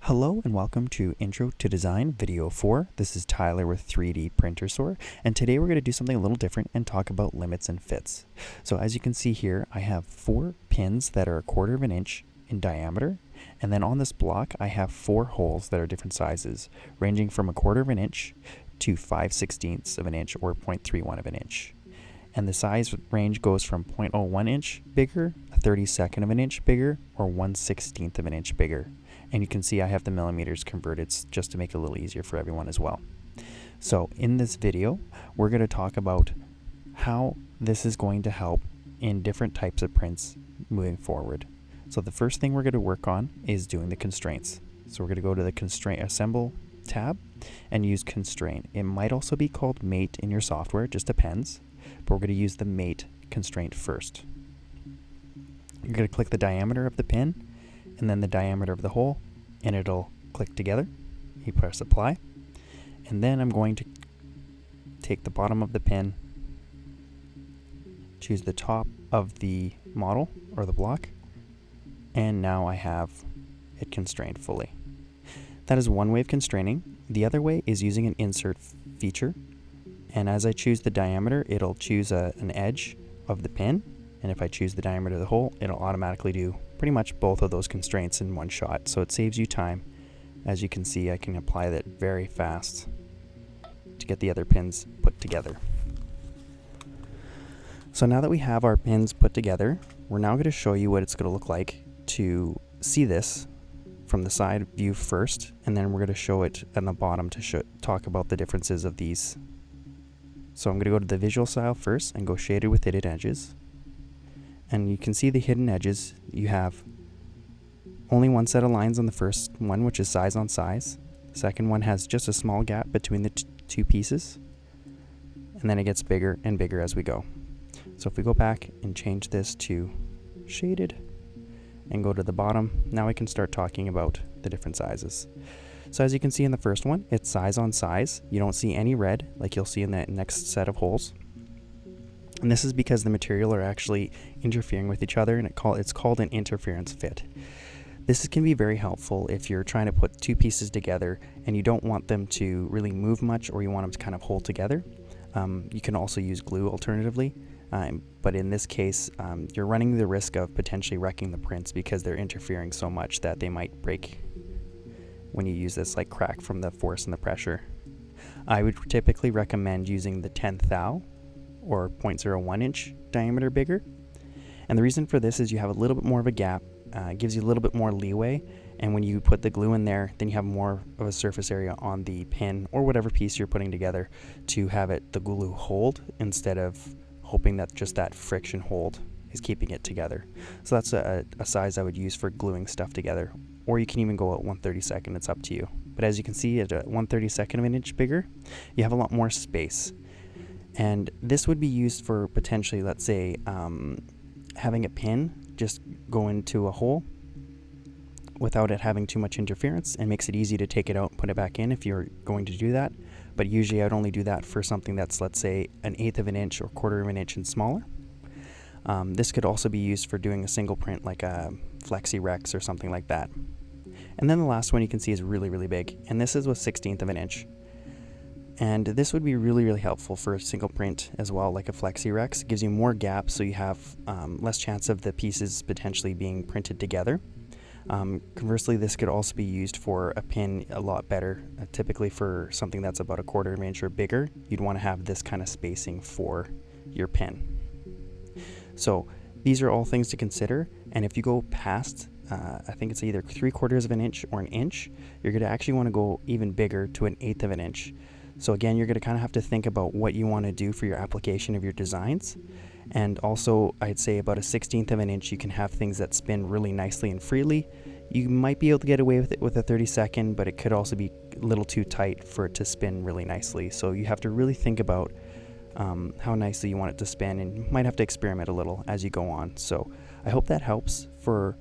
Hello and welcome to Intro to Design Video 4. This is Tyler with 3D Printer Store, and today we're going to do something a little different and talk about limits and fits. So as you can see here, I have 4 pins that are 1/4 of an inch in diameter, and then on this block I have 4 holes that are different sizes, ranging from 1/4 of an inch to 5/16 of an inch or 0.31 of an inch. And the size range goes from 0.01 inch bigger, 1/32 of an inch bigger, or 1/16 of an inch bigger. And you can see I have the millimeters converted just to make it a little easier for everyone as well. So in this video, we're going to talk about how this is going to help in different types of prints moving forward. So the first thing we're going to work on is doing the constraints. So we're going to go to the Constraint Assemble tab and use Constraint. It might also be called Mate in your software, it just depends. But we're going to use the Mate constraint first. You're going to click the diameter of the pin and then the diameter of the hole, and it'll click together. You press apply, and then I'm going to take the bottom of the pin, choose the top of the model or the block, and now I have it constrained fully. That is one way of constraining. The other way is using an insert feature, and as I choose the diameter, it'll choose an edge of the pin, and if I choose the diameter of the hole, it'll automatically do pretty much both of those constraints in one shot, so it saves you time. As you can see, I can apply that very fast to get the other pins put together. So now that we have our pins put together, we're now going to show you what it's going to look like to see this from the side view first, and then we're going to show it on the bottom to talk about the differences of these. So I'm going to go to the visual style first and go shaded with hidden edges. And you can see the hidden edges. You have only one set of lines on the first one, which is size on size. The second one has just a small gap between the two pieces, and then it gets bigger and bigger as we go. So if we go back and change this to shaded and go to the bottom, now I can start talking about the different sizes. So as you can see in the first one, it's size on size. You don't see any red like you'll see in the next set of holes. And this is because the material are actually interfering with each other, and it's called an interference fit. This can be very helpful if you're trying to put two pieces together and you don't want them to really move much, or you want them to kind of hold together. You can also use glue alternatively, but in this case, you're running the risk of potentially wrecking the prints because they're interfering so much that they might break when you use this, like crack from the force and the pressure. I would typically recommend using the 10th thou, or 0.01 inch diameter bigger. And the reason for this is you have a little bit more of a gap, it gives you a little bit more leeway, and when you put the glue in there, then you have more of a surface area on the pin or whatever piece you're putting together to have the glue hold, instead of hoping that just that friction hold is keeping it together. So that's a size I would use for gluing stuff together, or you can even go at 1/32, it's up to you. But as you can see, at 1/32 of an inch bigger, you have a lot more space. And this would be used for potentially, let's say, having a pin just go into a hole without it having too much interference, and makes it easy to take it out and put it back in if you're going to do that. But usually I'd only do that for something that's, let's say, 1/8 of an inch or 1/4 of an inch and smaller. This could also be used for doing a single print like a Flexi Rex or something like that. And then the last one you can see is really, really big, and this is with 1/16 of an inch. And this would be really, really helpful for a single print as well, like a Flexi Rex. It gives you more gaps, so you have less chance of the pieces potentially being printed together. Conversely, this could also be used for a pin a lot better. Typically for something that's about 1/4 of an inch or bigger, you'd want to have this kind of spacing for your pin. So these are all things to consider, and if you go past I think it's either 3/4 of an inch or an inch, you're going to actually want to go even bigger to 1/8 of an inch. So again, you're going to kind of have to think about what you want to do for your application of your designs. And also, I'd say about 1/16 of an inch, you can have things that spin really nicely and freely. You might be able to get away with it with a 1/32, but it could also be a little too tight for it to spin really nicely. So you have to really think about how nicely you want it to spin, and you might have to experiment a little as you go on. So I hope that helps for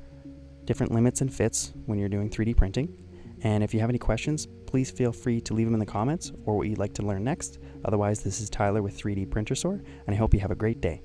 different limits and fits when you're doing 3D printing. And if you have any questions, please feel free to leave them in the comments, or what you'd like to learn next. Otherwise, this is Tyler with 3D Printer Store, and I hope you have a great day.